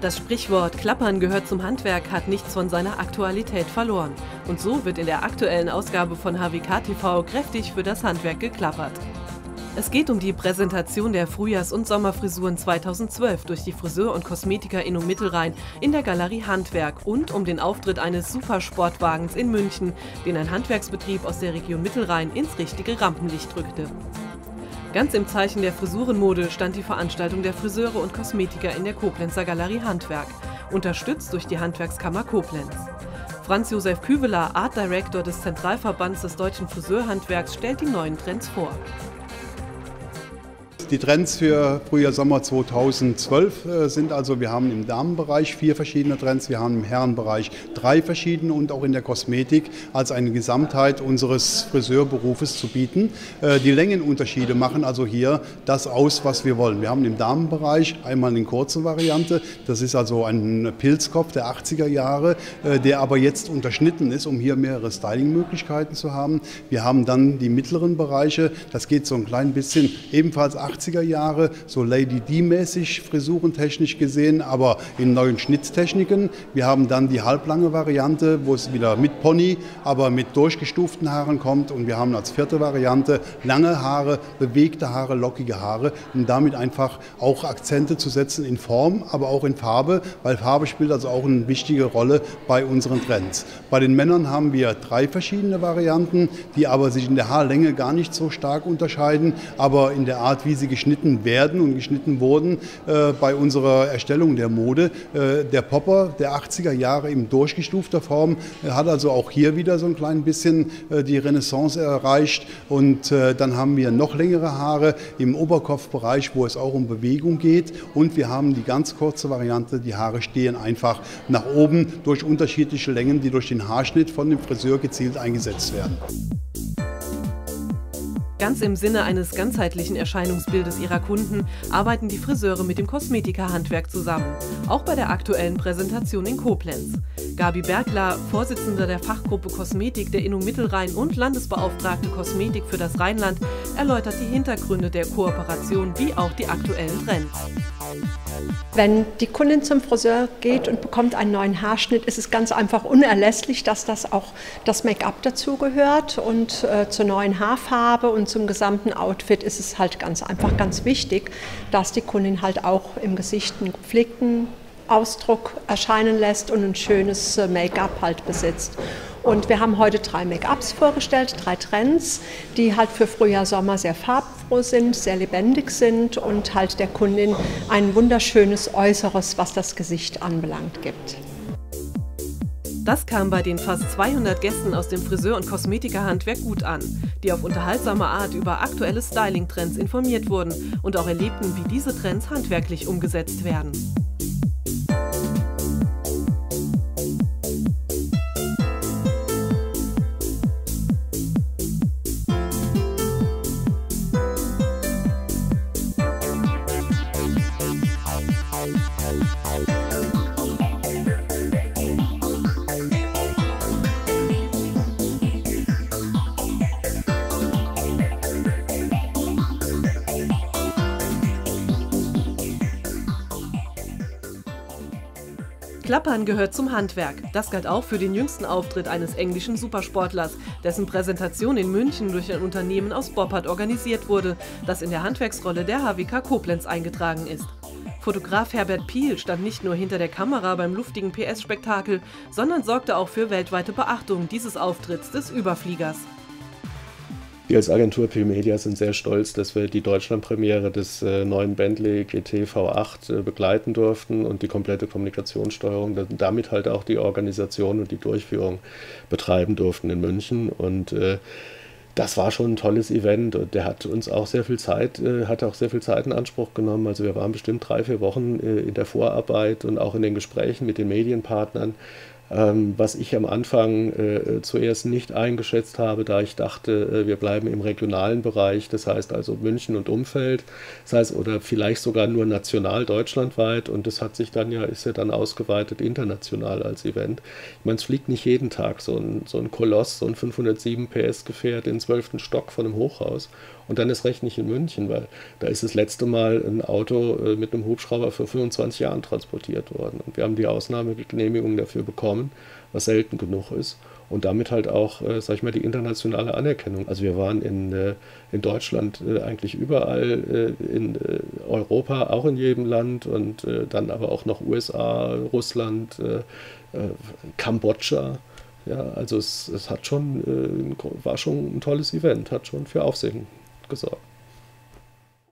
Das Sprichwort „Klappern gehört zum Handwerk" hat nichts von seiner Aktualität verloren. Und so wird in der aktuellen Ausgabe von HWK TV kräftig für das Handwerk geklappert. Es geht um die Präsentation der Frühjahrs- und Sommerfrisuren 2012 durch die Friseur und Kosmetiker Innung Mittelrhein in der Galerie Handwerk und um den Auftritt eines Supersportwagens in München, den ein Handwerksbetrieb aus der Region Mittelrhein ins richtige Rampenlicht rückte. Ganz im Zeichen der Frisurenmode stand die Veranstaltung der Friseure und Kosmetiker in der Koblenzer Galerie Handwerk, unterstützt durch die Handwerkskammer Koblenz. Franz Josef Küveler, Art Director des Zentralverbands des deutschen Friseurhandwerks, stellt die neuen Trends vor. Die Trends für Frühjahr-Sommer 2012 sind also, wir haben im Damenbereich 4 verschiedene Trends, wir haben im Herrenbereich 3 verschiedene und auch in der Kosmetik als eine Gesamtheit unseres Friseurberufes zu bieten. Die Längenunterschiede machen also hier das aus, was wir wollen. Wir haben im Damenbereich einmal eine kurze Variante, das ist also ein Pilzkopf der 80er Jahre, der aber jetzt unterschnitten ist, um hier mehrere Stylingmöglichkeiten zu haben. Wir haben dann die mittleren Bereiche, das geht so ein klein bisschen ebenfalls 80er Jahre, so Lady D-mäßig frisurentechnisch gesehen, aber in neuen Schnitttechniken. Wir haben dann die halblange Variante, wo es wieder mit Pony, aber mit durchgestuften Haaren kommt. Und wir haben als 4. Variante lange Haare, bewegte Haare, lockige Haare, um damit einfach auch Akzente zu setzen in Form, aber auch in Farbe, weil Farbe spielt also auch eine wichtige Rolle bei unseren Trends. Bei den Männern haben wir 3 verschiedene Varianten, die aber sich in der Haarlänge gar nicht so stark unterscheiden, aber in der Art, wie sie geschnitten werden und geschnitten wurden bei unserer Erstellung der Mode. Der Popper der 80er Jahre in durchgestufter Form hat also auch hier wieder so ein klein bisschen die Renaissance erreicht. Und dann haben wir noch längere Haare im Oberkopfbereich, wo es auch um Bewegung geht. Und wir haben die ganz kurze Variante, die Haare stehen einfach nach oben durch unterschiedliche Längen, die durch den Haarschnitt von dem Friseur gezielt eingesetzt werden. Ganz im Sinne eines ganzheitlichen Erscheinungsbildes ihrer Kunden arbeiten die Friseure mit dem Kosmetikerhandwerk zusammen, auch bei der aktuellen Präsentation in Koblenz. Gabi Bergler, Vorsitzende der Fachgruppe Kosmetik der Innung Mittelrhein und Landesbeauftragte Kosmetik für das Rheinland, erläutert die Hintergründe der Kooperation wie auch die aktuellen Trends. Wenn die Kundin zum Friseur geht und bekommt einen neuen Haarschnitt, ist es ganz einfach unerlässlich, dass das auch das Make-up dazugehört und zur neuen Haarfarbe und zum gesamten Outfit ist es halt ganz einfach ganz wichtig, dass die Kundin halt auch im Gesicht einen gepflegten Ausdruck erscheinen lässt und ein schönes Make-up halt besitzt. Und wir haben heute 3 Make-ups vorgestellt, 3 Trends, die halt für Frühjahr, Sommer sehr farbfroh sind, sehr lebendig sind und halt der Kundin ein wunderschönes Äußeres, was das Gesicht anbelangt, gibt. Das kam bei den fast 200 Gästen aus dem Friseur- und Kosmetikerhandwerk gut an, die auf unterhaltsame Art über aktuelle Styling-Trends informiert wurden und auch erlebten, wie diese Trends handwerklich umgesetzt werden. Klappern gehört zum Handwerk. Das galt auch für den jüngsten Auftritt eines englischen Supersportlers, dessen Präsentation in München durch ein Unternehmen aus Boppard organisiert wurde, das in der Handwerksrolle der HWK Koblenz eingetragen ist. Fotograf Herbert Piel stand nicht nur hinter der Kamera beim luftigen PS-Spektakel, sondern sorgte auch für weltweite Beachtung dieses Auftritts des Überfliegers. Wir als Agentur Piel Media sind sehr stolz, dass wir die Deutschlandpremiere des neuen Bentley GT V8 begleiten durften und die komplette Kommunikationssteuerung, damit halt auch die Organisation und die Durchführung betreiben durften in München. Und das war schon ein tolles Event und der hat uns auch sehr viel Zeit, in Anspruch genommen. Also wir waren bestimmt 3-4 Wochen in der Vorarbeit und auch in den Gesprächen mit den Medienpartnern. Was ich am Anfang zuerst nicht eingeschätzt habe, da ich dachte, wir bleiben im regionalen Bereich, das heißt also München und Umfeld, das heißt oder vielleicht sogar nur national deutschlandweit und das ist ja dann ausgeweitet international als Event. Ich meine, es fliegt nicht jeden Tag so ein Koloss, so ein 507 PS Gefährt in 12. Stock von einem Hochhaus Und dann ist recht nicht in München, weil da ist das letzte Mal ein Auto mit einem Hubschrauber vor 25 Jahren transportiert worden. Und wir haben die Ausnahmegenehmigung dafür bekommen, was selten genug ist. Und damit halt auch, sag ich mal, die internationale Anerkennung. Also wir waren in Deutschland eigentlich überall, in Europa auch in jedem Land und dann aber auch noch USA, Russland, Kambodscha. Ja, also es hat schon, war schon ein tolles Event, hat schon für Aufsehen gesorgt.